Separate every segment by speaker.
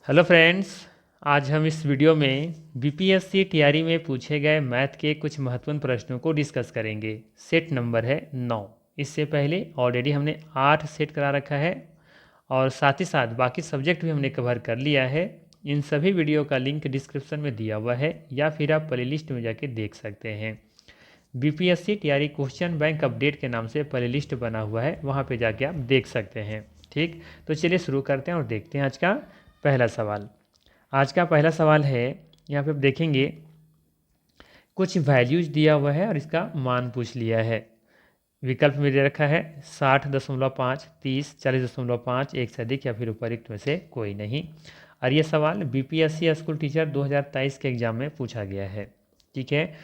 Speaker 1: Hello friends. आज हम इस वीडियो में बीपीएससी टीआरई में पूछे गए मैथ के कुछ महत्वपूर्ण प्रश्नों को डिस्कस करेंगे। सेट नंबर है 9। इससे पहले ऑलरेडी हमने 8 सेट करा रखा है और साथ ही साथ बाकी सब्जेक्ट भी हमने कवर कर लिया है। इन सभी वीडियो का लिंक डिस्क्रिप्शन में दिया हुआ है या फिर आप प्लेलिस्ट में जाके देख सकते हैं। BPSC TRE question bank update के नाम से प्लेलिस्ट बना हुआ है, वहाँ पे जाके आप देख सकते हैं। ठीक, तो चलिए शुरू करते हैं और देखते हैं आज का पहला सवाल। आज का पहला सवाल है, यहाँ पे आप देखेंगे कुछ वैल्यूज दिया हुआ है और इसका मान पूछ लिया है। विकल्प में दे रखा है 60.5, 30, 40.5, एक से अधिक या फिर उपरोक्त में से कोई नहीं। और ये सवाल बीपीएससी स्कूल टीचर 2023 के एग्जाम में पूछा गया है। ठीक है,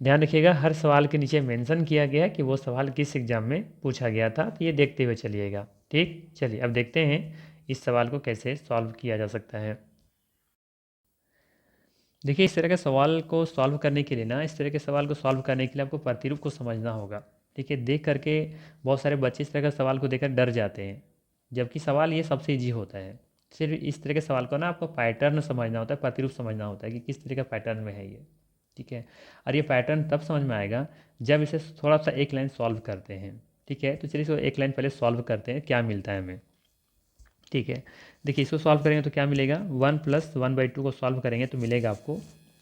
Speaker 1: ध्यान रखिएगा हर सवाल के नीचे मेंशन किया गया है कि वो सवाल किस एग्जाम में पूछा गया था, तो ये देखते हुए चलिएगा। ठीक, चलिए अब देखते हैं इस सवाल को कैसे सॉल्व किया जा सकता है। देखिए, इस तरह के सवाल को सॉल्व करने के लिए ना, इस तरह के सवाल को सॉल्व करने के लिए आपको प्रतिरूप को समझना होगा। ठीक है, देख करके बहुत सारे बच्चे इस तरह के सवाल को देखकर डर जाते हैं, जबकि सवाल ये सबसे ईजी होता है। सिर्फ इस तरह के सवाल को ना आपको पैटर्न समझना होता है, प्रतिरूप समझना होता है कि किस तरह का पैटर्न में है ये। ठीक है, और ये पैटर्न तब समझ में आएगा जब इसे थोड़ा सा एक लाइन सॉल्व करते हैं। ठीक है, तो चलिए इसको एक लाइन पहले सॉल्व करते हैं, क्या मिलता है हमें। ठीक है, देखिए इसको सॉल्व करेंगे तो क्या मिलेगा, 1+1/2 को सॉल्व करेंगे तो मिलेगा आपको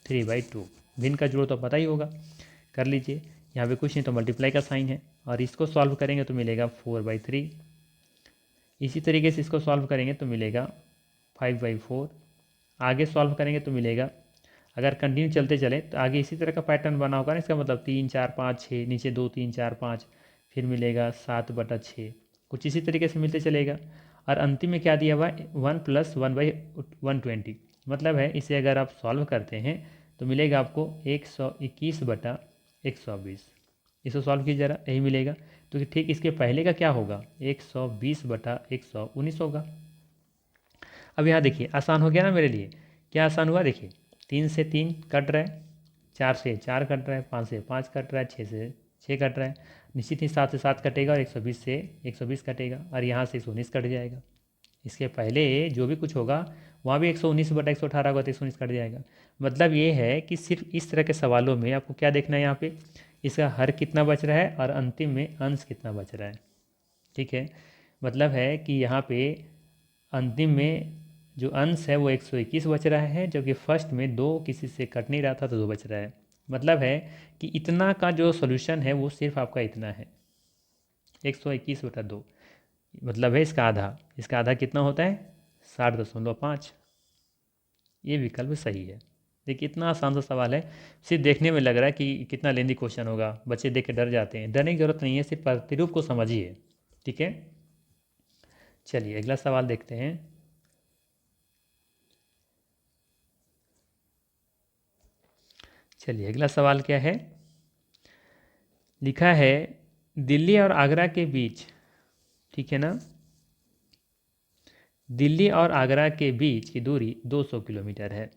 Speaker 1: 3/2। भिन्न का जोड़ तो पता ही होगा, कर लीजिए। यहाँ पे कुछ नहीं तो मल्टीप्लाई का साइन है, और इसको सॉल्व करेंगे तो मिलेगा 4/3। इसी तरीके से इसको सॉल्व करेंगे तो मिलेगा 5/4। आगे सॉल्व करेंगे तो मिलेगा, अगर कंटिन्यू चलते चले तो आगे इसी तरह का पैटर्न बना होगा ना, इसका मतलब 3, 4, 5, 6, नीचे 2, 3, 4, 5, फिर मिलेगा 7/6, कुछ इसी तरीके से मिलते चलेगा। और अंतिम में क्या दिया हुआ है, 1+1/120। मतलब है इसे अगर आप सॉल्व करते हैं तो मिलेगा आपको 121/120। इसको सॉल्व कीजिए ज़रा, यही मिलेगा। तो ठीक इसके पहले का क्या होगा, 120/119 होगा। अब यहाँ देखिए आसान हो गया ना मेरे लिए। क्या आसान हुआ, देखिए 3 से 3 कट रहा है, 4 से 4 कट रहा है, 5 से 5 कट रहा है, 6 से 6 कट रहा है, निश्चित ही 7 से 7 कटेगा और 120 से 120 कटेगा, और यहाँ से 119 कट जाएगा। इसके पहले जो भी कुछ होगा वहाँ भी 119/118 होगा तो 119 कट जाएगा। मतलब ये है कि सिर्फ इस तरह के सवालों में आपको क्या देखना है, यहाँ पे इसका हर कितना बच रहा है और अंतिम में अंश कितना बच रहा है। ठीक है, मतलब है कि यहाँ पे अंतिम में जो अंश है वो 121 बच रहा है, जबकि फर्स्ट में 2 किसी से कट नहीं रहा था तो 2 बच रहा है। मतलब है कि इतना का जो सोल्यूशन है वो सिर्फ आपका इतना है, 121/2। मतलब है इसका आधा कितना होता है, 60.5। ये विकल्प सही है। देखिए इतना आसान सा सवाल है, सिर्फ देखने में लग रहा है कि कितना लेंदी क्वेश्चन होगा, बच्चे देख के डर जाते हैं। डरने की जरूरत नहीं है, सिर्फ प्रतिरूप को समझिए। ठीक है, चलिए अगला सवाल देखते हैं। चलिए अगला सवाल क्या है, लिखा है दिल्ली और आगरा के बीच, ठीक है ना, दिल्ली और आगरा के बीच की दूरी 200 किलोमीटर है।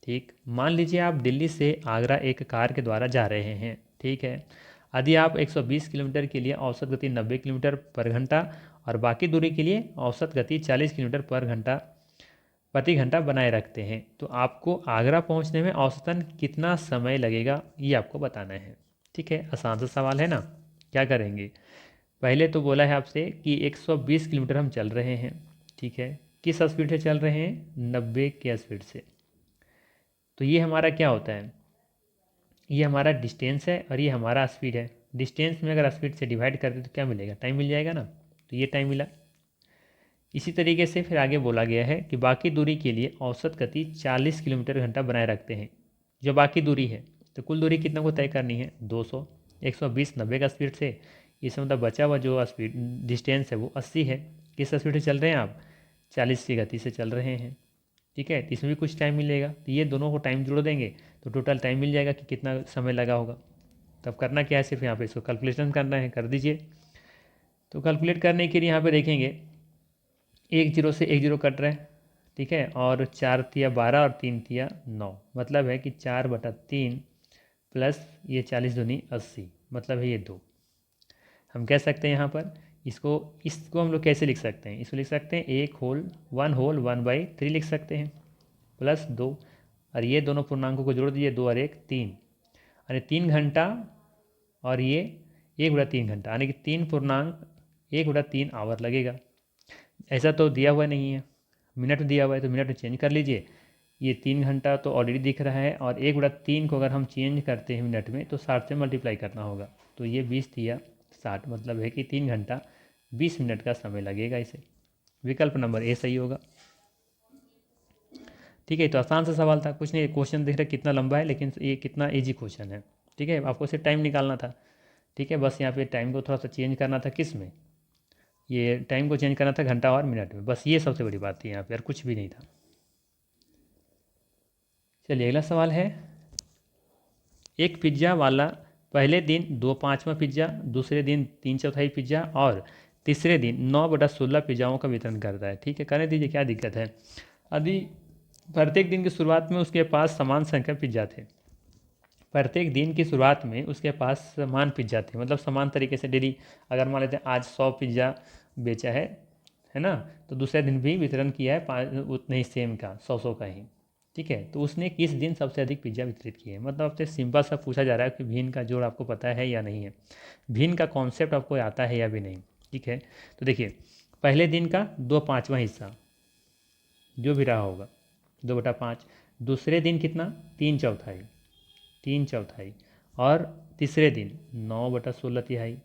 Speaker 1: ठीक, मान लीजिए आप दिल्ली से आगरा एक कार के द्वारा जा रहे हैं। ठीक है, यदि आप 120 किलोमीटर के लिए औसत गति 90 किलोमीटर पर घंटा और बाकी दूरी के लिए औसत गति 40 किलोमीटर पर घंटा प्रति घंटा बनाए रखते हैं, तो आपको आगरा पहुंचने में औसतन कितना समय लगेगा ये आपको बताना है। ठीक है, आसान सा सवाल है ना। क्या करेंगे, पहले तो बोला है आपसे कि 120 किलोमीटर हम चल रहे हैं। ठीक है, किस स्पीड से चल रहे हैं, 90 के स्पीड से। तो ये हमारा क्या होता है, ये हमारा डिस्टेंस है और ये हमारा स्पीड है। डिस्टेंस में अगर स्पीड से डिवाइड करते तो क्या मिलेगा, टाइम मिल जाएगा ना, तो ये टाइम मिला। इसी तरीके से फिर आगे बोला गया है कि बाकी दूरी के लिए औसत गति 40 किलोमीटर घंटा बनाए रखते हैं। जो बाकी दूरी है, तो कुल दूरी कितना को तय करनी है, 200। 120 90 का स्पीड से, इसमें मतलब बचा हुआ जो स्पीड डिस्टेंस है वो 80 है। किस स्पीड से चल रहे हैं आप, 40 की गति से चल रहे हैं। ठीक है, तो इसमें भी कुछ टाइम मिलेगा, तो ये दोनों को टाइम जोड़ देंगे तो टोटल टाइम मिल जाएगा कि कितना समय लगा होगा। तब करना क्या है, सिर्फ यहाँ पे इसको कैलकुलेशन करना है, कर दीजिए। तो कैलकुलेट करने के लिए यहाँ पे देखेंगे 1 0 से 1 0 कट रहा है। ठीक है, और 4 तिया 12 और 3 तिया 9, मतलब है कि 4/3 प्लस ये 40 दूनी 80, मतलब है ये 2। हम कह सकते हैं यहाँ पर इसको हम लोग कैसे लिख सकते हैं, इसको लिख सकते हैं 1 होल 1/3 लिख सकते हैं। प्लस 2, और ये दोनों पूर्णांकों को जोड़ दीजिए, 2 और 1 3, यानी 3 घंटा, और ये 1/3 घंटा, यानी कि 1/3 आवर लगेगा। ऐसा तो दिया हुआ नहीं है, मिनट दिया हुआ है, तो मिनट में चेंज कर लीजिए। ये 3 घंटा तो ऑलरेडी दिख रहा है, और 1/3 को अगर हम चेंज करते हैं मिनट में तो 60 से मल्टीप्लाई करना होगा, तो ये 20 दिया 60, मतलब है कि 3 घंटा 20 मिनट का समय लगेगा इसे। विकल्प नंबर ए सही होगा। ठीक है, तो आसान सा सवाल था, कुछ नहीं, क्वेश्चन देख रहे कितना लंबा है, लेकिन ये कितना ईजी क्वेश्चन है। ठीक है, आपको सिर्फ टाइम निकालना था। ठीक है, बस यहाँ पे टाइम को थोड़ा सा चेंज करना था, किस में, ये टाइम को चेंज करना था घंटा और मिनट में, बस ये सबसे बड़ी बात थी यहाँ पे, और कुछ भी नहीं था। चलिए अगला सवाल है, एक पिज्ज़ा वाला पहले दिन 2/5 पिज्ज़ा, दूसरे दिन 3/4 पिज्ज़ा, और तीसरे दिन 9/16 पिज्ज़ाओं का वितरण करता है। ठीक है, करने दीजिए, क्या दिक्कत है। अभी प्रत्येक दिन की शुरुआत में उसके पास समान संख्या पिज्ज़ा थे, प्रत्येक दिन की शुरुआत में उसके पास समान पिज्ज़ा थे, मतलब समान तरीके से डेली, अगर मान लेते हैं आज 100 पिज्ज़ा बेचा है ना, तो दूसरे दिन भी वितरण किया है उतने ही सेम का, 100 का ही। ठीक है, तो उसने किस दिन सबसे अधिक पिज्ज़ा वितरित किए हैं, मतलब आपसे सिंपल सा पूछा जा रहा है कि भिन्न का जोड़ आपको पता है या नहीं है, भिन्न का कॉन्सेप्ट आपको आता है या भी नहीं। ठीक है, तो देखिए पहले दिन का 2/5 हिस्सा जो भी रहा होगा, 2/5, दूसरे दिन कितना, 3/4, 3/4, और तीसरे दिन 9/16,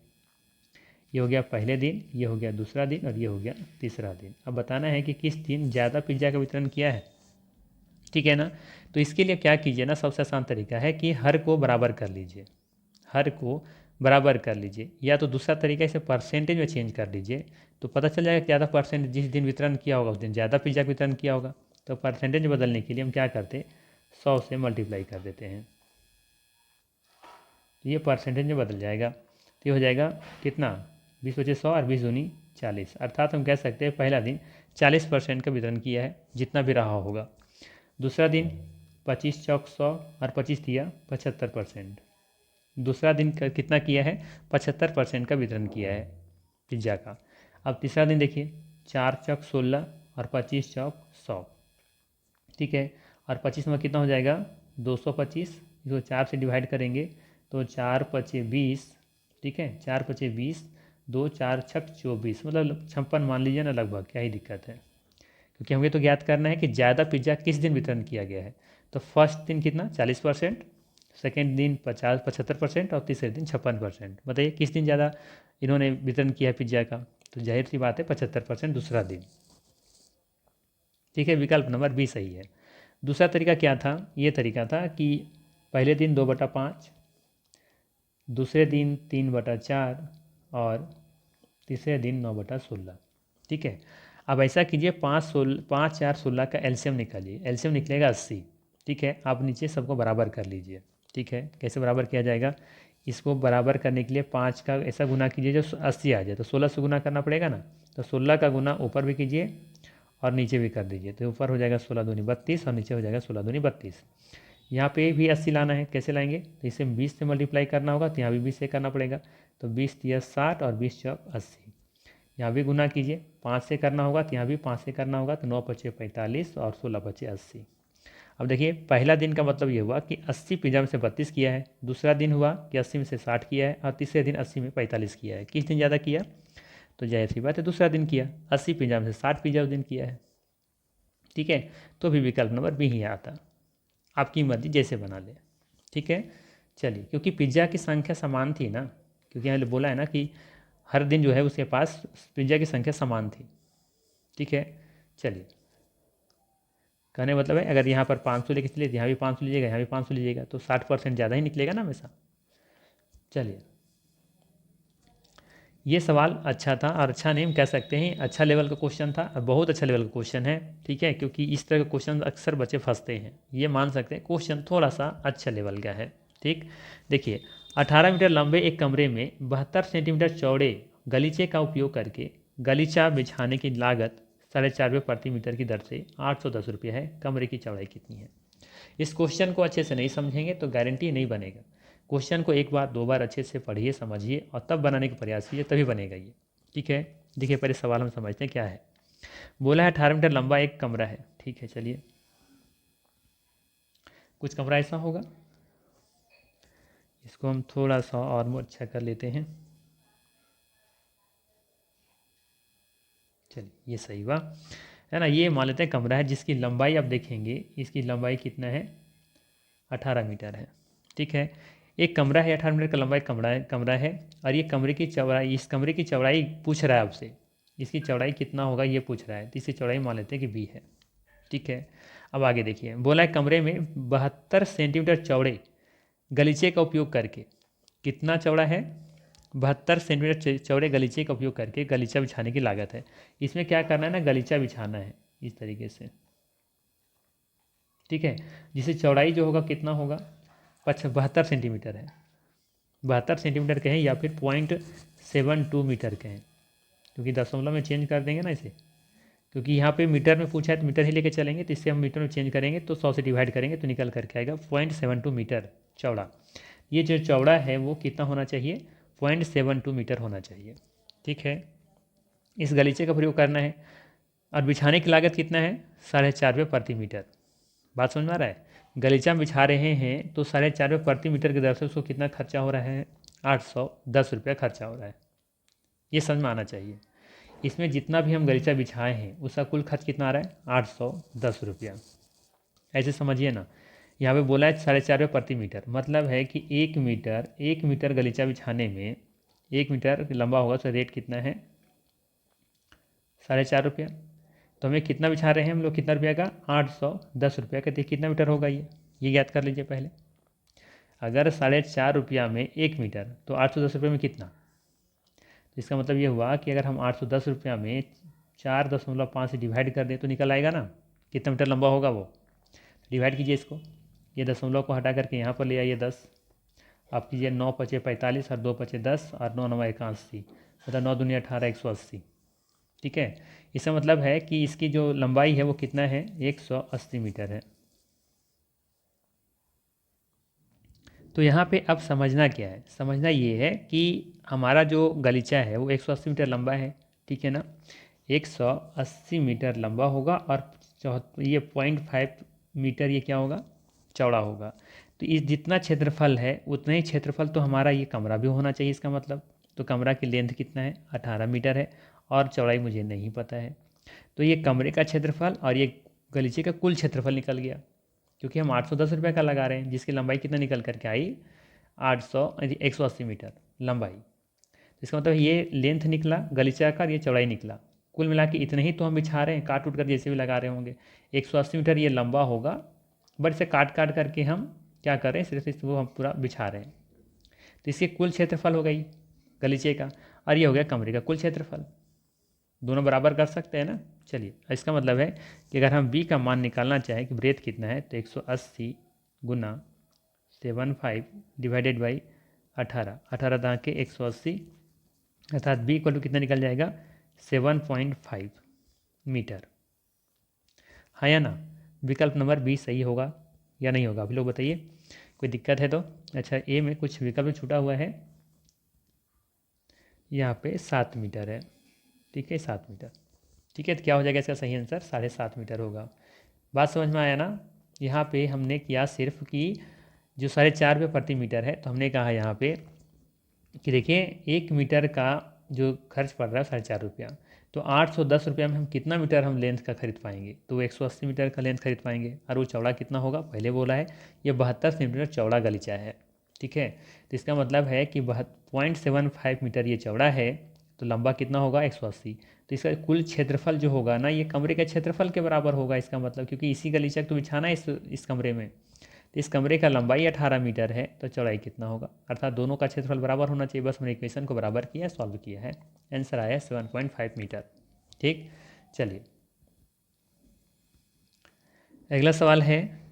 Speaker 1: ये हो गया पहले दिन, ये हो गया दूसरा दिन, और ये हो गया तीसरा दिन। अब बताना है कि किस दिन ज़्यादा पिज्ज़ा का वितरण किया है। ठीक है ना, तो इसके लिए क्या कीजिए ना, सबसे आसान तरीका है कि हर को बराबर कर लीजिए, हर को बराबर कर लीजिए, या तो दूसरा तरीका इसे परसेंटेज में चेंज कर लीजिए, तो पता चल जाएगा ज़्यादा परसेंट जिस दिन वितरण किया होगा उस दिन ज़्यादा पिज्ज़ा का वितरण किया होगा। तो परसेंटेज बदलने के लिए हम क्या करते, 100 से मल्टीप्लाई कर देते हैं, तो ये परसेंटेज में बदल जाएगा, तो ये हो जाएगा कितना, 20/100 और 20×2 40, अर्थात हम कह सकते हैं पहला दिन 40% का वितरण किया है, जितना भी रहा होगा। दूसरा दिन 25×100 और 25 दिया 75%, दूसरा दिन का कितना किया है, 75% का वितरण किया है पिज्ज़ा का। अब तीसरा दिन देखिए, 4×16 और 25×100, ठीक है, और 25 में कितना हो जाएगा, 225, इसको 4 से डिवाइड करेंगे तो 4×5 = 20, ठीक है, 4×5 = 2, 4×6 = 24, मतलब 56 मान लीजिए ना, लगभग, क्या ही दिक्कत है, क्योंकि हमें तो ज्ञात करना है कि ज़्यादा पिज्ज़ा किस दिन वितरण किया गया है। तो फर्स्ट दिन कितना, 40%, सेकेंड दिन 75% और तीसरे दिन 56%। बताइए किस दिन ज़्यादा इन्होंने वितरण किया है पिज्ज़ा का, तो जाहिर सी बात है 75% दूसरा दिन। ठीक है, विकल्प नंबर बी सही है। दूसरा तरीका क्या था, ये तरीका था कि पहले दिन 2/5, दूसरे दिन 3/4, और तीसरे दिन 9/16। ठीक है, अब ऐसा कीजिए, 5, 4, 16 का एलसीएम निकालिए, एलसीएम निकलेगा 80। ठीक है, आप नीचे सबको बराबर कर लीजिए। ठीक है, कैसे बराबर किया जाएगा, इसको बराबर करने के लिए 5 का ऐसा गुना कीजिए जो 80 आ जाए, तो 16 से गुना करना पड़ेगा ना, तो 16 का गुना ऊपर भी कीजिए और नीचे भी कर दीजिए, तो ऊपर हो जाएगा 16×2 = 32 और नीचे हो जाएगा 16×2 = 32। यहाँ पे भी 80 लाना है, कैसे लाएंगे, तो इसे 20 से मल्टीप्लाई करना होगा, तो यहाँ भी 20 से करना पड़ेगा, तो 20×3 = 60 और 20×4 = 80। यहाँ भी गुना कीजिए, 5 से करना होगा, तो यहाँ भी 5 से करना होगा, तो 9×5 = 45 और 16×5 = 80। अब देखिए पहला दिन का मतलब ये हुआ कि 80 पिज्जा में से 32 किया है, दूसरा दिन हुआ कि 80 में से 60 किया है, और तीसरे दिन 80 में 45 किया है। किस दिन ज़्यादा किया, तो जाहिर सी बात है दूसरा दिन किया, 80 पिज्जा में से 60 पिज्जा उस दिन किया है। ठीक है, तो भी विकल्प नंबर बी ही आता, आपकी मर्जी जैसे बना ले। ठीक है, चलिए, क्योंकि पिज्ज़ा की संख्या समान थी ना, क्योंकि यहाँ बोला है ना कि हर दिन जो है उसके पास पिज्ज़ा की संख्या समान थी। ठीक है, चलिए, कहने मतलब है अगर यहाँ पर 500 लेके चलिए, यहाँ भी 500 लीजिएगा, यहाँ भी 500 लीजिएगा, तो 60% ज़्यादा ही निकलेगा ना हमेशा। चलिए, ये सवाल अच्छा था, और अच्छा नहीं हम कह सकते हैं, अच्छा लेवल का क्वेश्चन था, और बहुत अच्छा लेवल का क्वेश्चन है। ठीक है, क्योंकि इस तरह के क्वेश्चन अक्सर बच्चे फंसते हैं, ये मान सकते हैं क्वेश्चन थोड़ा सा अच्छा लेवल का है। ठीक, देखिए 18 मीटर लंबे एक कमरे में 72 सेंटीमीटर चौड़े गलीचे का उपयोग करके गलीचा बिछाने की लागत 4.5 रुपये प्रति मीटर की दर से 810 रुपये है, कमरे की चौड़ाई कितनी है। इस क्वेश्चन को अच्छे से नहीं समझेंगे तो गारंटी नहीं बनेगा। क्वेश्चन को एक बार 2 बार अच्छे से पढ़िए, समझिए, और तब बनाने का प्रयास कीजिए, तभी बनेगा ये। ठीक है, देखिए पहले सवाल हम समझते हैं क्या है। बोला है 18 मीटर लंबा एक कमरा है। ठीक है, चलिए, कुछ कमरा ऐसा होगा। इसको हम थोड़ा सा और अच्छा कर लेते हैं। चलिए ये सही हुआ, है ना। ये मान लेते हैं कमरा है जिसकी लंबाई आप देखेंगे, इसकी लंबाई कितना है, 18 मीटर है। ठीक है, एक कमरा है 18 मीटर का लंबाई कमरा है और ये कमरे की चौड़ाई, इस कमरे की चौड़ाई पूछ रहा है आपसे, इसकी चौड़ाई कितना होगा ये पूछ रहा है, तो इसकी चौड़ाई मान लेते हैं कि बी है। ठीक है, अब आगे देखिए, बोला है कमरे में 72 सेंटीमीटर चौड़े गलीचे का उपयोग करके, कितना चौड़ा है, 72 सेंटीमीटर चौड़े गलीचे का उपयोग करके गलीचा बिछाने की लागत है। इसमें क्या करना है ना, गलीचा बिछाना है इस तरीके से। ठीक है, जिसे चौड़ाई जो होगा कितना होगा, 72 सेंटीमीटर है, 72 सेंटीमीटर कहें या फिर 0.72 मीटर कहें, क्योंकि दशमलव में चेंज कर देंगे ना इसे, क्योंकि यहाँ पे मीटर में पूछा है तो मीटर ही लेके चलेंगे, तो इससे हम मीटर में चेंज करेंगे तो 100 से डिवाइड करेंगे तो निकल करके आएगा 0.72 मीटर चौड़ा। ये जो चौड़ा है वो कितना होना चाहिए, 0.72 मीटर होना चाहिए। ठीक है, इस गलीचे का प्रयोग करना है और बिछाने की लागत कितना है, 4.5 रुपये प्रति मीटर। बात समझ में आ रहा है, गलीचा में बिछा रहे हैं तो 4.5 रुपये प्रति मीटर की दर से उसको कितना खर्चा हो रहा है, 810 रुपया खर्चा हो रहा है। ये समझ में आना चाहिए। इसमें जितना भी हम गलीचा बिछाए हैं उसका कुल खर्च कितना आ रहा है, 810 रुपया। ऐसे समझिए ना, यहाँ पे बोला है 4.5 रुपये प्रति मीटर, मतलब है कि 1 मीटर गलीचा बिछाने में 1 मीटर लंबा होगा तो रेट कितना है, 4.5 रुपया। तो हमें कितना बिछा रहे हैं हम लोग, कितना रुपया का, 810 रुपया का। देखिए कितना मीटर होगा ये याद कर लीजिए पहले। अगर 4.5 रुपया में 1 मीटर तो 810 रुपये में कितना, तो इसका मतलब ये हुआ कि अगर हम 810 रुपया में 4.5 से डिवाइड कर दें तो निकल आएगा ना कितना मीटर लंबा होगा वो। डिवाइड कीजिए इसको, ये दशमलव को हटा करके यहाँ पर ले आइए 10, आप कीजिए 9×5 = 45 और 2×5 = 10 और 9×9 = 81, मतलब 9×2 = 18, 180। ठीक है, इसका मतलब है कि इसकी जो लंबाई है वो कितना है, 180 मीटर है। तो यहाँ पे अब समझना क्या है, समझना ये है कि हमारा जो गलीचा है वो 180 मीटर लंबा है। ठीक है ना, 180 मीटर लंबा होगा और ये 0.5 मीटर ये क्या होगा, चौड़ा होगा। तो इस जितना क्षेत्रफल है उतना ही क्षेत्रफल तो हमारा ये कमरा भी होना चाहिए इसका मतलब। तो कमरा की लेंथ कितना है, 18 मीटर है और चौड़ाई मुझे नहीं पता है। तो ये कमरे का क्षेत्रफल और ये गलीचे का कुल क्षेत्रफल निकल गया, क्योंकि हम 810 रुपये का लगा रहे हैं जिसकी लंबाई कितना निकल करके आई, 180 मीटर लंबाई। तो इसका मतलब ये लेंथ निकला गलीचा का, ये चौड़ाई निकला, कुल मिला के इतने ही तो हम बिछा रहे हैं, काट उठ कर जैसे भी लगा रहे होंगे। 180 मीटर ये लंबा होगा, बट इसे काट काट करके हम क्या कर रहे हैं, सिर्फ इसको हम पूरा बिछा रहे हैं। तो इसके कुल क्षेत्रफल हो गई गलीचे का, और ये हो गया कमरे का कुल क्षेत्रफल। दोनों बराबर कर सकते हैं ना। चलिए, इसका मतलब है कि अगर हम b का मान निकालना चाहें कि ब्रेथ कितना है, तो 180 गुना 75 डिवाइडेड बाई 18, 18 दाँ के 180, अर्थात b इक्वल टू कितना निकल जाएगा, 7.5 मीटर। हाँ या ना, विकल्प नंबर बी सही होगा या नहीं होगा, आप लोग बताइए, कोई दिक्कत है तो। अच्छा, ए में कुछ विकल्प छूटा हुआ है, यहाँ पे 7 मीटर है। ठीक है, 7 मीटर। ठीक है, तो क्या हो जाएगा इसका सही आंसर, 7.5 मीटर होगा। बात समझ में आया ना। यहाँ पे हमने किया सिर्फ कि जो 4.5 रुपये प्रति मीटर है, तो हमने कहा यहाँ पे कि देखिए 1 मीटर का जो खर्च पड़ रहा है 4.5 रुपया, तो 810 रुपया में हम कितना मीटर हम लेंथ का खरीद पाएंगे, तो 180 मीटर का लेंथ खरीद पाएंगे। और वो चौड़ा कितना होगा, पहले बोला है ये 72 सेंटीमीटर चौड़ा गलीचा है। ठीक है, तो इसका मतलब है कि 0.75 मीटर ये चौड़ा है, तो लंबा कितना होगा, 180। तो इसका कुल क्षेत्रफल जो होगा ना, ये कमरे के क्षेत्रफल के बराबर होगा इसका मतलब, क्योंकि इसी गलीचा तो बिछाना है इस कमरे में। तो इस कमरे का लंबाई 18 मीटर है, तो चौड़ाई कितना होगा, अर्थात दोनों का क्षेत्रफल बराबर होना चाहिए। बस हमने इक्वेशन को बराबर किया, सॉल्व किया है, आंसर आया 7.5 मीटर। ठीक, चलिए अगला सवाल है,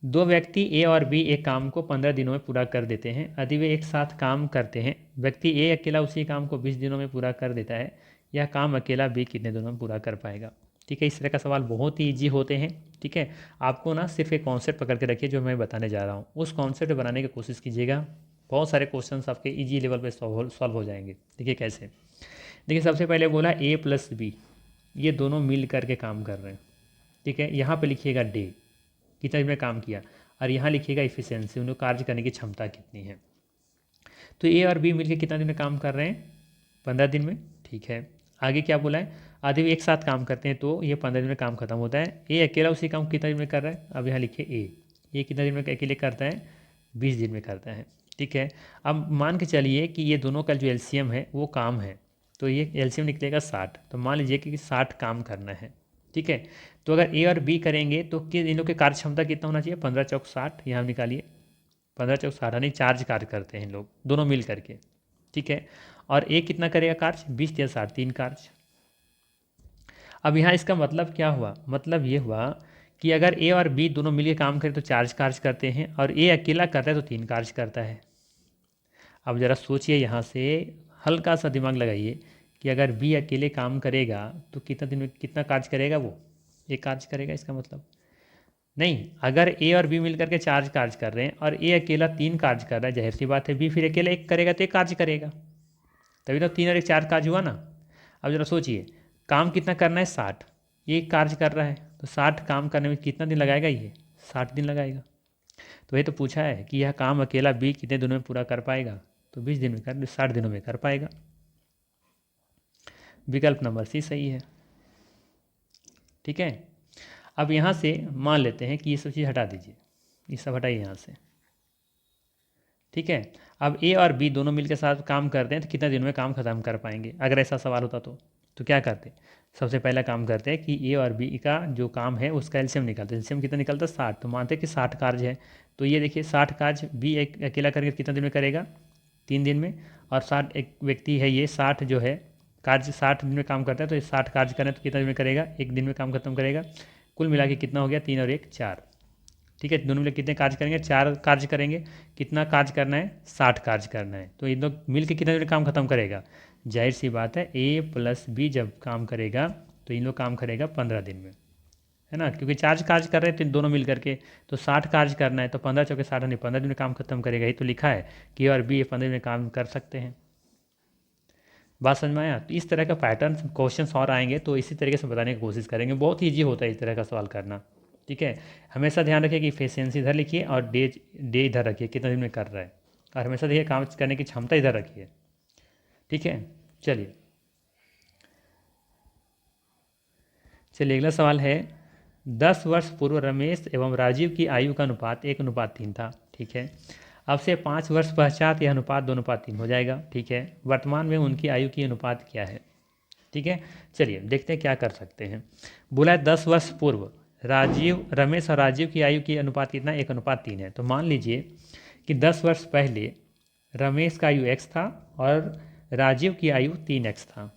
Speaker 1: दो व्यक्ति ए और बी एक काम को 15 दिनों में पूरा कर देते हैं। यदि वे एक साथ काम करते हैं, व्यक्ति ए अकेला उसी काम को 20 दिनों में पूरा कर देता है, यह काम अकेला बी कितने दिनों में पूरा कर पाएगा। ठीक है, इस तरह का सवाल बहुत ही ईजी होते हैं। ठीक है, आपको ना सिर्फ एक कॉन्सेप्ट पकड़ के रखिए जो मैं बताने जा रहा हूँ, उस कॉन्सेप्ट बनाने की कोशिश कीजिएगा, बहुत सारे क्वेश्चन आपके ईजी लेवल पर सॉल्व हो जाएंगे। देखिए कैसे, देखिए सबसे पहले बोला ए प्लस बी, ये दोनों मिल करके काम कर रहे हैं। ठीक है, यहाँ पे लिखिएगा डे, कितना दिन में काम किया, और यहाँ लिखिएगा इफिशियंसी, उन्हें कार्य करने की क्षमता कितनी है। तो ए और बी मिलकर कितना दिन में काम कर रहे हैं, 15 दिन में। ठीक है, आगे क्या बोला है, आधे भी एक साथ काम करते हैं तो ये 15 दिन में काम खत्म होता है। ए अकेला उसी काम कितना दिन में कर रहा है, अब यहाँ लिखिए ए कितना दिन में अकेले करता है, 20 दिन में करता है। ठीक है, अब मान के चलिए कि ये दोनों का जो एलसीएम है वो काम है, तो ये एलसीएम निकलेगा 60। तो मान लीजिए कि 60 काम करना है। ठीक है, तो अगर ए और बी करेंगे तो इन लोगों की कार्य क्षमता कितना होना चाहिए, 15 चौक 60, यहाँ निकालिए 15 चौक 60, यानी 4 कार्य करते हैं लोग दोनों मिल करके। ठीक है, और ए कितना करेगा कार्य, 20 या 60, 3 कार्य। अब यहाँ इसका मतलब क्या हुआ, मतलब ये हुआ कि अगर ए और बी दोनों मिलकर काम करें तो 4 कार्य करते हैं, और ए अकेला करता है तो 3 कार्य करता है। अब ज़रा सोचिए, यहाँ से हल्का सा दिमाग लगाइए कि अगर बी अकेले काम करेगा तो कितना दिन में कितना कार्य करेगा, वो एक कार्य करेगा, इसका मतलब नहीं। अगर ए और बी मिलकर के 4 कार्य कर रहे हैं और ए अकेला 3 कार्य कर रहा है, जाहिर सी बात है बी फिर अकेला एक करेगा तो एक कार्य करेगा, तभी तो 3 और 1 4 कार्य हुआ ना। अब ज़रा सोचिए, काम कितना करना है, 60, ये कार्य कर रहा है तो 60 काम करने में कितना दिन लगाएगा, ये 60 दिन लगाएगा। तो ये तो पूछा है कि यह काम अकेला बी कितने दिनों में पूरा कर पाएगा, तो 20 दिन में कर, 60 दिनों में कर पाएगा। विकल्प नंबर सी सही है। ठीक है, अब यहाँ से मान लेते हैं कि ये सब चीज़ हटा दीजिए, ये सब हटाइए यहाँ से। ठीक है, अब ए और बी दोनों मिलकर साथ काम करते हैं तो कितना दिन में काम खत्म कर पाएंगे, अगर ऐसा सवाल होता तो क्या करते, सबसे पहला काम करते हैं कि ए और बी का जो काम है उसका एलसीएम निकालते हैं। एलसीएम कितना निकलता है, 60, तो मानते हैं कि 60 कार्य है। तो ये देखिए 60 कार्य बी एक अकेला करके कितना दिन में करेगा, 3 दिन में, और 60 एक व्यक्ति है, ये 60 जो है कार्य 60 दिन में काम करता है, तो ये 60 कार्य करें तो कितना दिन में करेगा, एक दिन में काम खत्म करेगा। कुल मिला के कितना हो गया, 3 और 1 4। ठीक है, दोनों मिलकर कितने कार्य करेंगे, 4 कार्य करेंगे। कितना कार्य करना है, 60 कार्य करना है, तो इन लोग मिल के कितने दिन में काम खत्म करेगा। जाहिर सी बात है ए प्लस बी जब काम करेगा तो इन लोग काम करेगा 15 दिन में, है ना, क्योंकि 4 कार्य कर रहे हैं तो दोनों मिल करके, तो 60 कार्य करना है तो 15 चौके 60, नहीं 15 दिन में काम खत्म करेगा। ही तो लिखा है कि ए और बी 15 दिन में काम कर सकते हैं। बात समझ में आया। तो इस तरह का पैटर्न क्वेश्चन और आएंगे तो इसी तरीके से बताने की कोशिश करेंगे, बहुत ईजी होता है इस तरह का सवाल करना। ठीक है, हमेशा ध्यान रखिए कि एफिशिएंसी इधर लिखिए और डे इधर रखिए, कितना दिन में कर रहा है, और हमेशा देखिए काम करने की क्षमता इधर रखिए। ठीक है, चलिए अगला सवाल है, 10 वर्ष पूर्व रमेश एवं राजीव की आयु का अनुपात 1:3 था। ठीक है, अब से 5 वर्ष पश्चात यह अनुपात 2:3 हो जाएगा। ठीक है, वर्तमान में उनकी आयु की अनुपात क्या है। ठीक है, चलिए देखते हैं क्या कर सकते हैं। बोला है 10 वर्ष पूर्व रमेश और राजीव की आयु की अनुपात कितना, 1:3 है। तो मान लीजिए कि 10 वर्ष पहले रमेश का आयु x था और राजीव की आयु 3x था,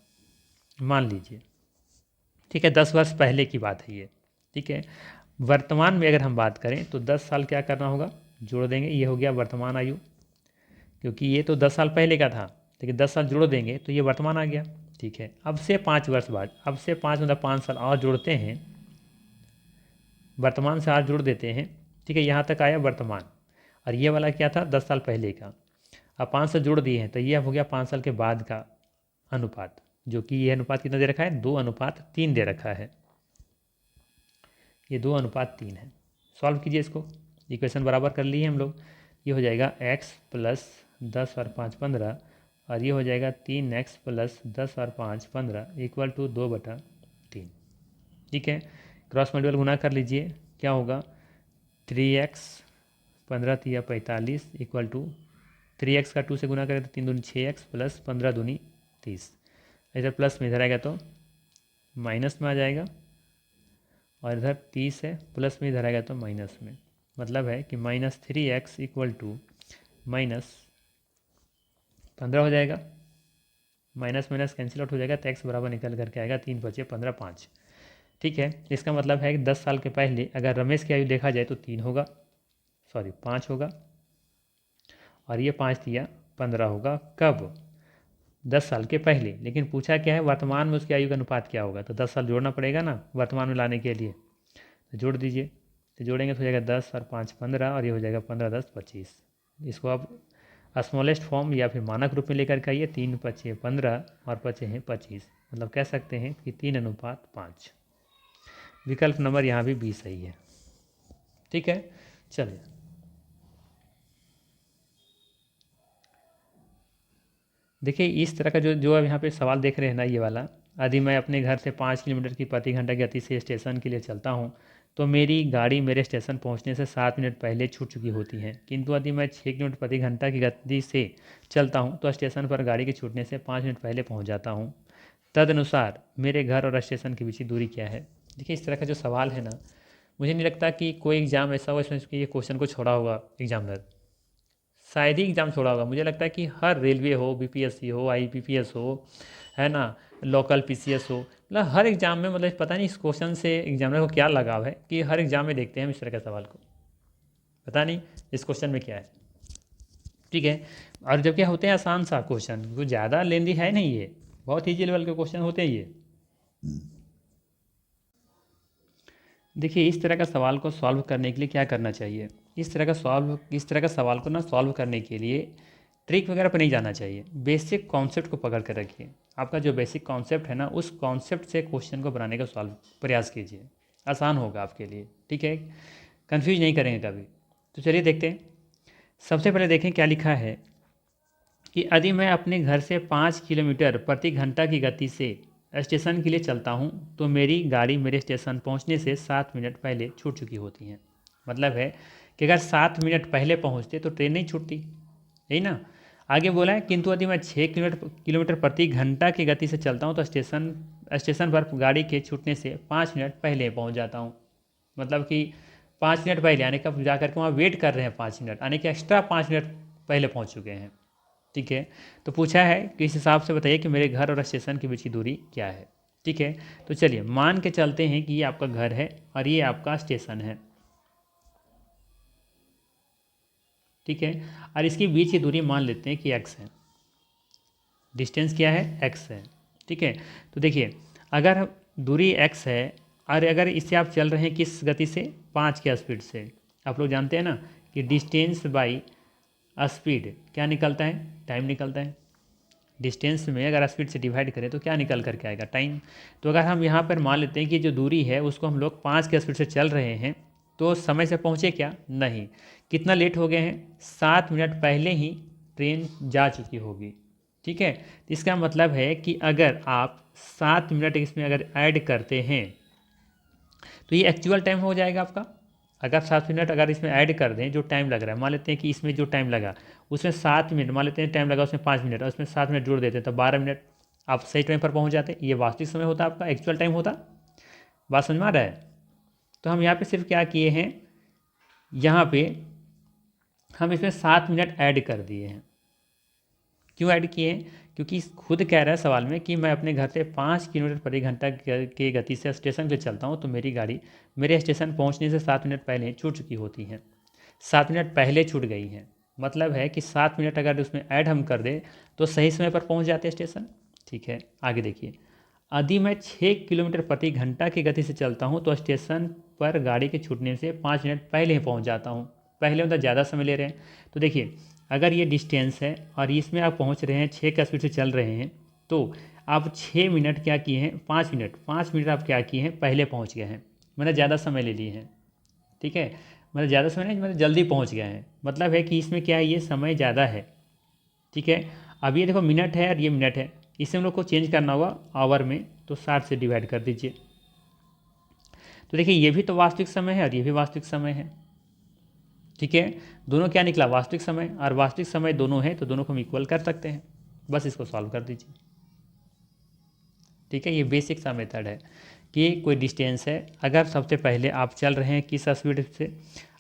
Speaker 1: मान लीजिए। ठीक है, 10 वर्ष पहले की बात है ये। ठीक है, वर्तमान में अगर हम बात करें तो 10 साल क्या करना होगा, जोड़ देंगे, ये हो गया वर्तमान आयु, क्योंकि ये तो 10 साल पहले का था, लेकिन 10 साल जोड़ देंगे तो ये वर्तमान आ गया। ठीक है, अब से 5 वर्ष बाद, अब से 5 मतलब 5 साल और जोड़ते हैं, वर्तमान से आज जोड़ देते हैं। ठीक है, यहाँ तक आया वर्तमान, और ये वाला क्या था, 10 साल पहले का। अब 5 साल जोड़ दिए हैं तो ये हो गया 5 साल के बाद का अनुपात, जो कि ये अनुपात कितना दे रखा है, 2:3 दे रखा है। ये 2:3 है। सॉल्व कीजिए इसको, इक्वेशन बराबर कर लिए हम लोग। ये हो जाएगा x प्लस 10 और 5 15, और ये हो जाएगा 3x प्लस 10 और 5 15 इक्वल टू 2/3। ठीक है, क्रॉस मल्टीपल गुना कर लीजिए, क्या होगा, 3x 15 × 45 इक्वल टू 3x का 2 से गुना करें तो 3 दूनी 6x प्लस 15 दूनी 30। इधर प्लस में इधर आएगा तो माइनस में आ जाएगा, और इधर 30 है, प्लस में इधर आएगा तो माइनस में। मतलब है कि -3x इक्वल टू -15 हो जाएगा, माइनस माइनस कैंसिल आउट हो जाएगा, तो x बराबर निकल करके आएगा 3 × 5 = 15 5। ठीक है, इसका मतलब है कि 10 साल के पहले अगर रमेश की आयु देखा जाए तो 3 होगा, सॉरी 5 होगा, और ये 5 दिया 15 होगा। कब, 10 साल के पहले। लेकिन पूछा क्या है, वर्तमान में उसकी आयु का अनुपात क्या होगा, तो 10 साल जोड़ना पड़ेगा ना वर्तमान में लाने के लिए, तो जोड़ दीजिए। तो जोड़ेंगे तो हो जाएगा 10 और 5 15, और ये हो जाएगा 15 10 25। इसको आप स्मॉलेस्ट फॉर्म या फिर मानक रूप में लेकर के आइए, 3 × 5 = 15 और 5 हैं 25, मतलब कह सकते हैं कि 3:5। विकल्प नंबर यहाँ भी बी सही है। ठीक है, चलिए देखिए इस तरह का जो जो अब यहाँ पे सवाल देख रहे हैं ना ये वाला, यदि मैं अपने घर से 5 किलोमीटर की प्रति घंटा की गति से स्टेशन के लिए चलता हूँ तो मेरी गाड़ी मेरे स्टेशन पहुँचने से 7 मिनट पहले छूट चुकी होती है, किंतु यदि मैं 6 किलोमीटर प्रति घंटा की गति से चलता हूँ तो स्टेशन पर गाड़ी के छूटने से 5 मिनट पहले पहुँच जाता हूँ। तदनुसार मेरे घर और स्टेशन के बीच की दूरी क्या है। देखिए इस तरह का जो सवाल है ना, मुझे नहीं लगता कि कोई एग्ज़ाम ऐसा होगा इसमें ये क्वेश्चन को छोड़ा होगा एग्जामिनर, शायद ही एग्ज़ाम छोड़ा होगा। मुझे लगता है कि हर रेलवे हो, बीपीएससी हो, आईपीपीएस हो, है ना, लोकल पीसीएस हो, मतलब हर एग्ज़ाम में, मतलब पता नहीं इस क्वेश्चन से एग्जामिनर को क्या लगाव है कि हर एग्ज़ाम में देखते हैं हम इस तरह के सवाल को, पता नहीं इस क्वेश्चन में क्या है। ठीक है, और जब क्या होते हैं आसान सा क्वेश्चन, कुछ ज़्यादा लेंदी है नहीं, ये बहुत ईजी लेवल के क्वेश्चन होते हैं ये। देखिए इस तरह का सवाल को सॉल्व करने के लिए क्या करना चाहिए, इस तरह का सवाल को ना सॉल्व करने के लिए ट्रिक वगैरह पर नहीं जाना चाहिए, बेसिक कॉन्सेप्ट को पकड़ कर रखिए। आपका जो बेसिक कॉन्सेप्ट है ना, उस कॉन्सेप्ट से क्वेश्चन को बनाने का सॉल्व प्रयास कीजिए, आसान होगा आपके लिए। ठीक है, कंफ्यूज नहीं करेंगे कभी। तो चलिए देखते हैं। सबसे पहले देखें क्या लिखा है कि यदि मैं अपने घर से 5 किलोमीटर प्रति घंटा की गति से स्टेशन के लिए चलता हूँ तो मेरी गाड़ी मेरे स्टेशन पहुँचने से 7 मिनट पहले छूट चुकी होती हैं। मतलब है कि अगर 7 मिनट पहले पहुँचते तो ट्रेन नहीं छूटती, यही ना। आगे बोला है किंतु यदि मैं 6 किलोमीटर प्रति घंटा की गति से चलता हूँ तो स्टेशन पर गाड़ी के छूटने से 5 मिनट पहले पहुँच जाता हूँ। मतलब कि 5 मिनट पहले आने का, जा करके वहाँ वेट कर रहे हैं 5 मिनट, आने के एक्स्ट्रा 5 मिनट पहले पहुँच चुके हैं। ठीक है, तो पूछा है कि इस हिसाब से बताइए कि मेरे घर और स्टेशन के बीच की दूरी क्या है। ठीक है, तो चलिए मान के चलते हैं कि ये आपका घर है और ये आपका स्टेशन है। ठीक है, और इसके बीच की दूरी मान लेते हैं कि x है, डिस्टेंस क्या है, x है। ठीक है, तो देखिए अगर दूरी x है और अगर इससे आप चल रहे हैं किस गति से, 5 के स्पीड से, आप लोग जानते हैं ना कि डिस्टेंस बाई स्पीड क्या निकलता है, टाइम निकलता है। डिस्टेंस में अगर स्पीड से डिवाइड करें तो क्या निकल करके आएगा, टाइम। तो अगर हम यहाँ पर मान लेते हैं कि जो दूरी है उसको हम लोग 5 के स्पीड से चल रहे हैं तो समय से पहुँचे क्या, नहीं। कितना लेट हो गए हैं, 7 मिनट पहले ही ट्रेन जा चुकी होगी। ठीक है, तो इसका मतलब है कि अगर आप 7 मिनट इसमें अगर ऐड करते हैं तो ये एक्चुअल टाइम हो जाएगा आपका। अगर 7 मिनट अगर इसमें ऐड कर दें, जो टाइम लग रहा है, मान लेते हैं कि इसमें जो टाइम लगा उसमें 7 मिनट, मान लेते हैं टाइम लगा उसमें 5 मिनट और उसमें 7 मिनट जोड़ देते हैं तो 12 मिनट, आप सही टाइम पर पहुंच जाते। ये वास्तविक समय होता आपका, एक्चुअल टाइम होता। बात समझ में आ रहा है। तो हम यहाँ पे सिर्फ क्या किए हैं, यहाँ पे हम इसमें 7 मिनट ऐड कर दिए हैं। क्यों ऐड किए हैं, क्योंकि खुद कह रहा है सवाल में कि मैं अपने घर से 5 किलोमीटर प्रति घंटा की गति से स्टेशन पे चलता हूँ तो मेरी गाड़ी मेरे स्टेशन पहुँचने से 7 मिनट पहले छूट चुकी होती हैं। 7 मिनट पहले छूट गई हैं, मतलब है कि 7 मिनट अगर उसमें ऐड हम कर दें तो सही समय पर पहुँच जाते स्टेशन। ठीक है, आगे देखिए, यदि मैं 6 किलोमीटर प्रति घंटा की गति से चलता हूँ तो स्टेशन पर गाड़ी के छूटने से 5 मिनट पहले ही पहुँच जाता हूँ। पहले मतलब ज़्यादा समय ले रहे हैं। तो देखिए अगर ये डिस्टेंस है और इसमें आप पहुँच रहे हैं 6 के स्पीड से चल रहे हैं तो आप 6 मिनट क्या किए हैं, 5 मिनट आप क्या किए हैं, पहले पहुँच गए हैं, मतलब ज़्यादा समय ले लिए हैं। ठीक है, मतलब ज़्यादा समय नहीं, मतलब जल्दी पहुँच गए हैं, मतलब है कि इसमें क्या है, ये समय ज़्यादा है। ठीक है, अब ये देखो मिनट है और ये मिनट है, इसे हम लोग को चेंज करना होगा आवर में, तो 60 से डिवाइड कर दीजिए। तो देखिए ये भी तो वास्तविक समय है और ये भी वास्तविक समय है। ठीक है, दोनों क्या निकला, वास्तविक समय, और वास्तविक समय दोनों है तो दोनों को हम इक्वल कर सकते हैं, बस इसको सॉल्व कर दीजिए। ठीक है, ये बेसिक सा मेथड है कि कोई डिस्टेंस है, अगर सबसे पहले आप चल रहे हैं किस स्पीड से,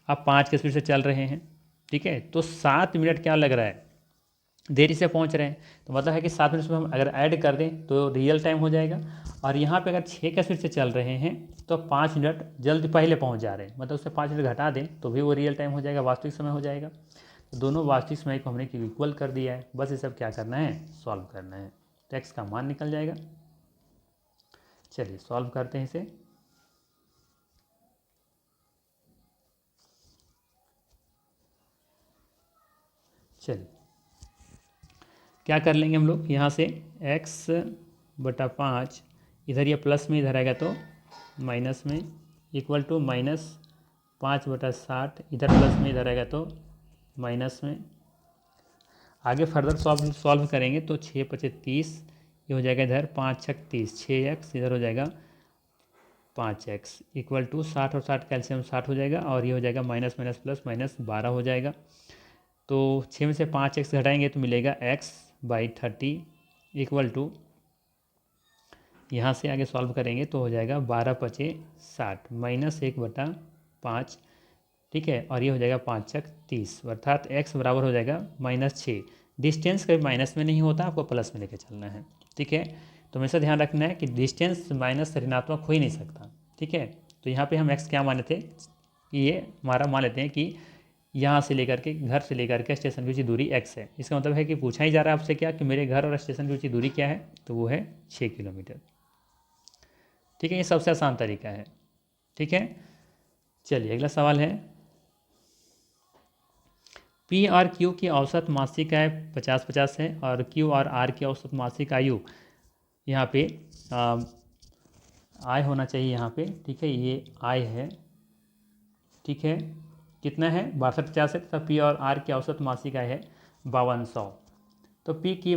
Speaker 1: आप 5 की स्पीड से चल रहे हैं। ठीक है, तो 7 मिनट क्या लग रहा है, देरी से पहुंच रहे हैं, तो मतलब है कि 7 मिनट में हम अगर ऐड कर दें तो रियल टाइम हो जाएगा। और यहाँ पे अगर 6 के स्पीड से चल रहे हैं तो 5 मिनट जल्द पहले पहुँच जा रहे हैं, मतलब उससे 5 मिनट घटा दें तो भी वो रियल टाइम हो जाएगा, वास्तविक समय हो जाएगा। तो दोनों वास्तविक समय को हमने इक्वल कर दिया है, बस ये सब क्या करना है, सॉल्व करना है, तो एक्स का मान निकल जाएगा। चलिए सॉल्व करते हैं इसे। चलिए क्या कर लेंगे हम लोग, यहाँ से x/5, इधर ये प्लस में इधर आएगा तो माइनस में, इक्वल टू माइनस 5/60, इधर प्लस में इधर आएगा तो माइनस में। आगे फर्दर सॉल्व करेंगे तो 6×5 = 30, ये हो जाएगा इधर 5×6 = 30, 6x इधर हो जाएगा 5x इक्वल टू 60 और 60 कैल्शियम 60 हो जाएगा, और ये हो जाएगा माइनस माइनस प्लस माइनस 12 हो जाएगा। तो 6 में से 5x घटाएंगे तो मिलेगा x/30 इक्वल टू, यहाँ से आगे सॉल्व करेंगे तो हो जाएगा 12×5 = 60 -1/5, ठीक है, और ये हो जाएगा 5×6 = 30, अर्थात x बराबर हो जाएगा -6। डिस्टेंस कभी माइनस में नहीं होता, आपको प्लस में लेके चलना है, ठीक है। तो हमेशा ध्यान रखना है कि डिस्टेंस माइनस ऋणात्मक हो ही नहीं सकता, ठीक है। तो यहाँ पे हम x क्या माने थे कि ये हमारा मान लेते हैं कि यहाँ से लेकर के, घर से लेकर के स्टेशन की ऊँची दूरी x है। इसका मतलब है कि पूछा ही जा रहा है आपसे क्या, कि मेरे घर और स्टेशन की ऊँची दूरी क्या है, तो वो है 6 किलोमीटर, ठीक है। ये सबसे आसान तरीका है, ठीक है। चलिए अगला सवाल है, पी और क्यू की औसत मासिक आय 50-50 है, और क्यू और आर की औसत मासिक आयु यहाँ पे आय होना चाहिए यहाँ पे, ठीक है, ये आय है, ठीक है। कितना है 6250 है, तथा पी और आर की औसत मासिक आय है 5200। तो पी की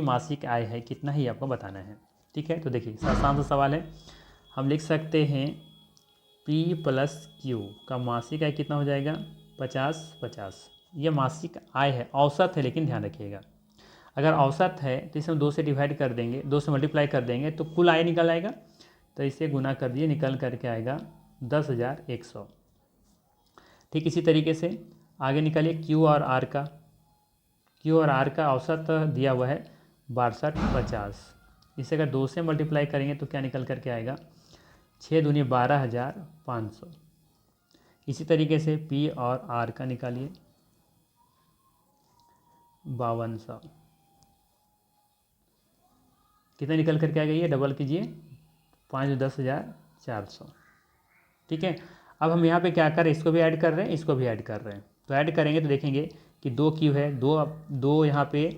Speaker 1: मासिक आय है कितना ही आपको बताना है, ठीक है। तो देखिए आसान सा सवाल है, हम लिख सकते हैं P + Q का मासिक आय कितना हो जाएगा 50-50। ये मासिक आय है, औसत है, लेकिन ध्यान रखिएगा अगर औसत है तो इसे हम 2 से डिवाइड कर देंगे, 2 से मल्टीप्लाई कर देंगे तो कुल आय निकल आएगा, तो इसे गुना कर दिए, निकल करके आएगा 10,100। ठीक इसी तरीके से आगे निकालिए क्यू और आर का, क्यू और आर का औसत दिया हुआ है 6250, इसे अगर 2 से मल्टीप्लाई करेंगे तो क्या निकल करके आएगा 6 दूनी 12,500। इसी तरीके से पी और आर का निकालिए 5200, कितना निकल करके आएगा, ये डबल कीजिए 5 10,400, ठीक है। अब हम यहाँ पे क्या कर रहे हैं, इसको भी ऐड कर रहे हैं, इसको भी ऐड कर रहे हैं, तो ऐड करेंगे तो देखेंगे कि 2 क्यू है, दो यहाँ पे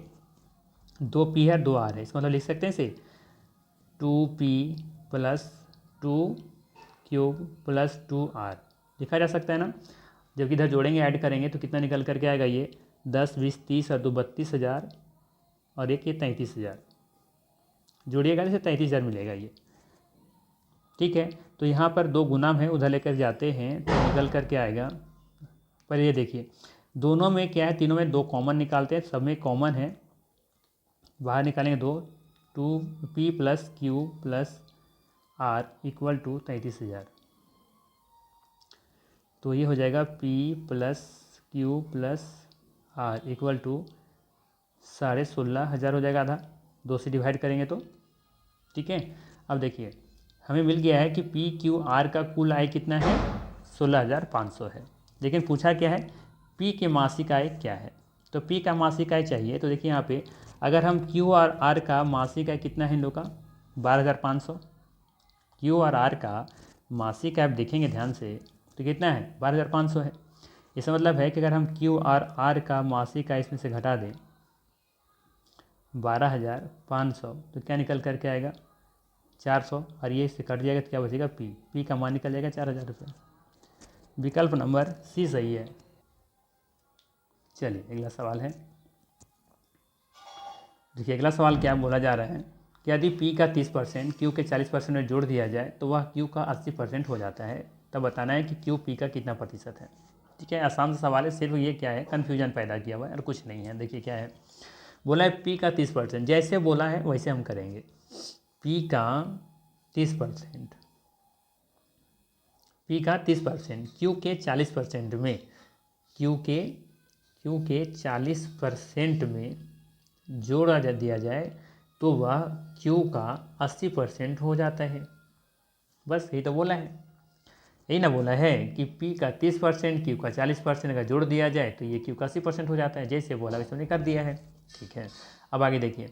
Speaker 1: 2 पी है 2 आर है, इसका मतलब लिख सकते हैं इसे 2p + 2q + 2r लिखा जा सकता है ना। जबकि इधर जोड़ेंगे ऐड करेंगे तो कितना निकल करके आएगा, ये 10 20 30 और 2 32,000, और एक ये 33,000, जोड़िएगा जैसे 33,000 मिलेगा ये, ठीक है। तो यहाँ पर 2 गुना है, उधर लेकर जाते हैं तो निकल करके आएगा, पर ये देखिए दोनों में क्या है, तीनों में 2 कॉमन निकालते हैं, सब में कॉमन है, बाहर निकालेंगे 2, 2p + q + r equal to 33,000। तो ये हो जाएगा p + q + r equal to 16,500 हो जाएगा, आधा 2 से डिवाइड करेंगे तो, ठीक है। अब देखिए हमें मिल गया है कि पी क्यू आर का कुल आय कितना है 16,500 है, लेकिन पूछा क्या है पी के मासिक आय क्या है, तो पी का मासिक आय चाहिए। तो देखिए यहाँ पे अगर हम क्यू और आर का मासिक आय कितना है इन लोग का 12,500, क्यू और आर का मासिक आय देखेंगे ध्यान से तो कितना है 12,500 है। इसका मतलब है कि अगर हम क्यू और आर का मासिक आय इसमें से घटा दें 12,500 तो क्या निकल करके आएगा 400, और ये इससे कट जाएगा तो क्या बचेगा पी का मान निकल जाएगा 4,000 रुपये। विकल्प नंबर सी सही है। चलिए अगला सवाल है, देखिए अगला सवाल क्या बोला जा रहा है कि यदि पी का 30% क्यू के 40% में जोड़ दिया जाए तो वह क्यू का 80% हो जाता है, तब बताना है कि क्यू पी का कितना प्रतिशत है, ठीक है। आसान सा सवाल है, सिर्फ ये क्या है कन्फ्यूजन पैदा किया हुआ है और कुछ नहीं है। देखिए क्या है, बोला है पी का 30%, जैसे बोला है वैसे हम करेंगे। पी का 30%, पी का 30% क्यू के 40% में, क्यू के 40% में जोड़ा दिया जाए तो वह क्यू का 80% हो जाता है। बस यही तो बोला है, यही ना बोला है कि पी का 30% क्यू का 40% अगर जोड़ दिया जाए तो ये क्यू का 80% हो जाता है, जैसे बोला वैसे हमने कर दिया है, ठीक है। अब आगे देखिए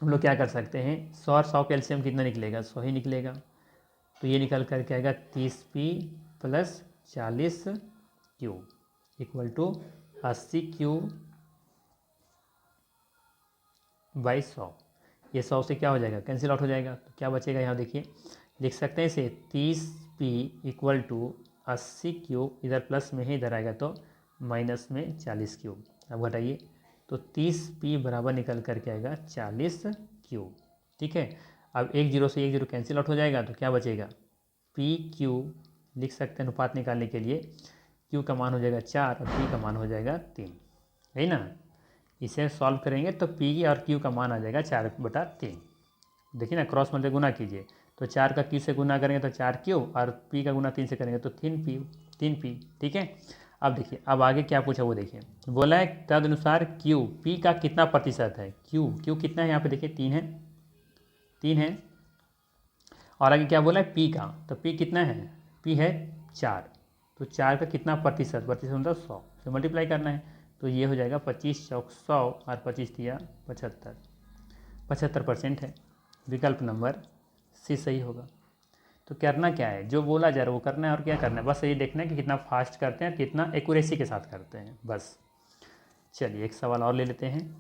Speaker 1: हम लोग क्या कर सकते हैं, 100 और 100 कैल्शियम कितना निकलेगा 100 ही निकलेगा, तो ये निकल करके आएगा 30p + 40q equal to 80q / 100। ये 100 से क्या हो जाएगा कैंसिल आउट हो जाएगा, तो क्या बचेगा यहाँ देखिए, लिख सकते हैं इसे 30 पी इक्वल टू 80 क्यूब, इधर प्लस में है इधर आएगा तो माइनस में 40 क्यूब। अब घटाइए तो 30 पी बराबर निकल करके आएगा 40 क्यूब। ठीक है, अब एक जीरो से एक जीरो कैंसिल आउट हो जाएगा तो क्या बचेगा, पी क्यूब लिख सकते हैं अनुपात निकालने के लिए। क्यू का मान हो जाएगा 4 और पी का मान हो जाएगा 3, है ना। इसे सॉल्व करेंगे तो पी और क्यू का मान आ जाएगा 4/3। देखिए ना, क्रॉस मल्टीप्लाई गुना कीजिए तो 4 का क्यू से गुना करेंगे तो 4 क्यू और पी का गुना 3 से करेंगे तो 3 पी। ठीक है, अब देखिए अब आगे क्या पूछा वो देखिए। बोला है तदनुसार क्यू पी का कितना प्रतिशत है। क्यू कितना है यहाँ पे देखिए 3 है। और आगे क्या बोला है पी का, तो पी कितना है, पी है 4, तो 4 का कितना प्रतिशत मतलब 100 से मल्टीप्लाई करना है। तो ये हो जाएगा 25 चौक 100 और 25 दिया 75% है। विकल्प नंबर सी सही होगा। तो करना क्या है, जो बोला जा रहा है वो करना है और क्या करना है, बस ये देखना है कि कितना फास्ट करते हैं, कितना एक्यूरेसी के साथ करते हैं बस। चलिए एक सवाल और ले लेते हैं।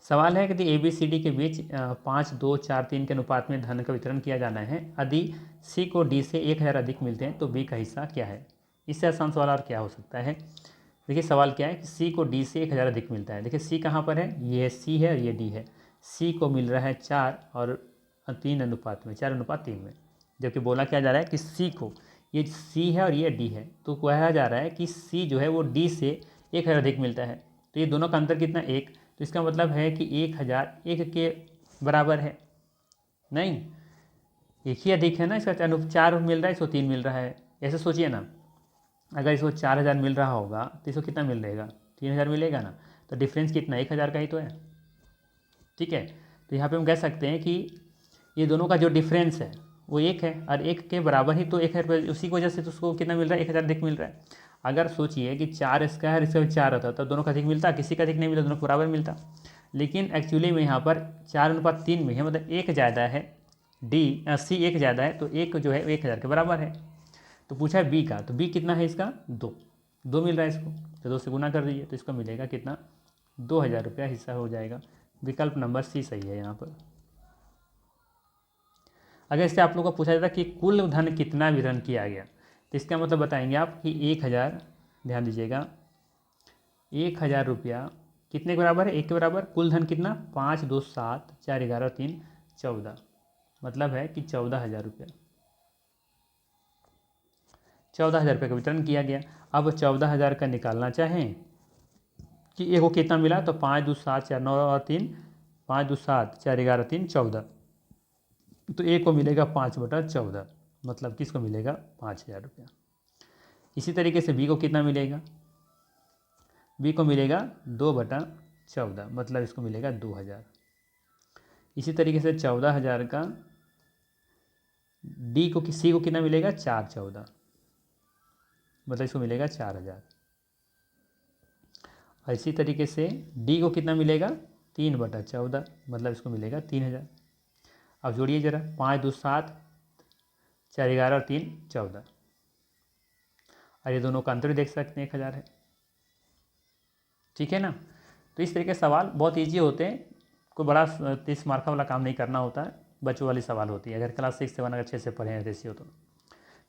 Speaker 1: सवाल है कि ए बी सी डी के बीच 5, 2, 4, 3 के अनुपात में धन का वितरण किया जाना है। यदि सी को डी से 1000 अधिक मिलते हैं तो बी का हिस्सा क्या है। इससे आसान सवाल और क्या हो सकता है। देखिए सवाल क्या है कि सी को डी से 1000 अधिक मिलता है। देखिए सी कहाँ पर है, ये सी है और ये डी है। सी को मिल रहा है 4 और 3 अनुपात में, 4:3 में। जबकि बोला क्या जा रहा है कि सी को, ये सी है और ये डी है, तो कहा जा रहा है कि सी जो है वो डी से 1000 अधिक मिलता है। तो ये दोनों का अंतर कितना, 1। तो इसका मतलब है कि 1000 1 के बराबर है, नहीं एक ही अधिक है ना, इसका 4 मिल रहा है, इसको 3 मिल रहा है। ऐसे सोचिए ना, अगर इसको 4000 मिल रहा होगा तो इसको कितना मिल रहेगा, 3000 मिलेगा ना। तो डिफरेंस कितना, 1000 का ही तो है। ठीक है, तो यहाँ पे हम कह सकते हैं कि ये दोनों का जो डिफरेंस है वो 1 है और 1 के बराबर ही तो 1000, उसी की वजह से तो उसको कितना मिल रहा है, 1000 अधिक मिल रहा है। अगर सोचिए कि 4 इसका है, इसका भी 4 होता तो दोनों का अधिक मिलता, किसी का अधिक नहीं मिलता, दोनों को बराबर मिलता। लेकिन एक्चुअली में यहाँ पर 4:3 में है, मतलब 1 ज़्यादा है, सी 1 ज़्यादा है, तो 1 जो है 1000 के बराबर है। तो पूछा है बी का, तो बी कितना है इसका, 2 मिल रहा है इसको, तो 2 से गुना कर दीजिए तो इसको मिलेगा कितना, 2000 रुपया हिस्सा हो जाएगा। विकल्प नंबर सी सही है यहाँ पर। अगर इससे आप लोगों को पूछा जाता कि कुल धन कितना वितरण किया गया, तो इसका मतलब बताएंगे आप कि 1000, ध्यान दीजिएगा 1000 रुपया कितने के बराबर है, 1 के बराबर। कुल धन कितना, 5, 2, 7, 4, 11, 3, 14, मतलब है कि 14000 रुपया, 14000 रुपये का वितरण किया गया। अब 14000 का निकालना चाहें कि एक को कितना मिला, तो 5, 2, 7, 4, 9 और 3, 5, 2, 7, 4, 11, 3, 14, तो एक को मिलेगा 5/14, मतलब किसको मिलेगा, 5000 रुपया। इसी तरीके से बी को कितना मिलेगा, बी को मिलेगा 2/14, मतलब इसको मिलेगा 2000। इसी तरीके से 14000 का डी को, सी को कितना मिलेगा, 4/14, मतलब इसको मिलेगा 4000। और इसी तरीके से डी को कितना मिलेगा, 3/14, मतलब इसको मिलेगा 3000। अब जोड़िए जरा, 5, 2, 7, 4, 11 और 3, 14, और ये दोनों का अंतर देख सकते हैं 1000 है। ठीक है ना। तो इस तरीके के सवाल बहुत ईजी होते हैं, कोई बड़ा 30 मार्का वाला काम नहीं करना होता है, बच्चों वाली सवाल होती है, अगर क्लास 6, 7 अगर अच्छे से पढ़े हैं रेशियो तो।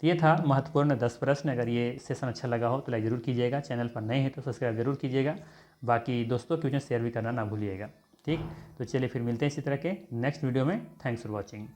Speaker 1: ये था महत्वपूर्ण 10 प्रश्न। अगर ये सेशन अच्छा लगा हो तो लाइक ज़रूर कीजिएगा, चैनल पर नए हैं तो सब्सक्राइब जरूर कीजिएगा, बाकी दोस्तों के बीच में शेयर भी करना ना भूलिएगा। ठीक, तो चलिए फिर मिलते हैं इसी तरह के नेक्स्ट वीडियो में। Thanks for watching.